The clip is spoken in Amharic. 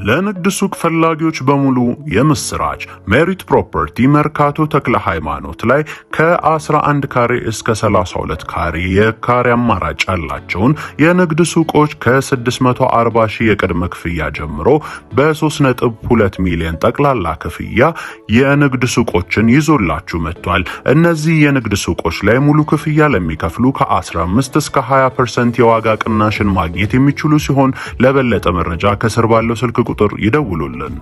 ለንግድ ሱቅ ፈላጊዎች በሙሉ የምስራች! ሜሪት ፕሮፐርቲ መርካቶ ተክለ ሃይማኖት ላይ ከ11 ካሬ እስከ 32 ካሬ የካሬ አማራጭ ያላቸውን የንግድ ሱቆች ከ640 ሺህ የቅድመ ክፍያ ጀምሮ በ3.2 ሚሊዮን ጠቅላላ ክፍያ የንግድ ሱቆችን ይዞላችሁ መጥቷል። እነዚህ የንግድ ሱቆች ላይ ሙሉ ክፍያ ለሚከፍሉ ከ15 እስከ 20% የዋጋ ቅናሽን ማግኘት የሚችሉ ሲሆን ለበለጠ መረጃ ከስር ባለው ስልክ ቁጥር ይደውሉልን።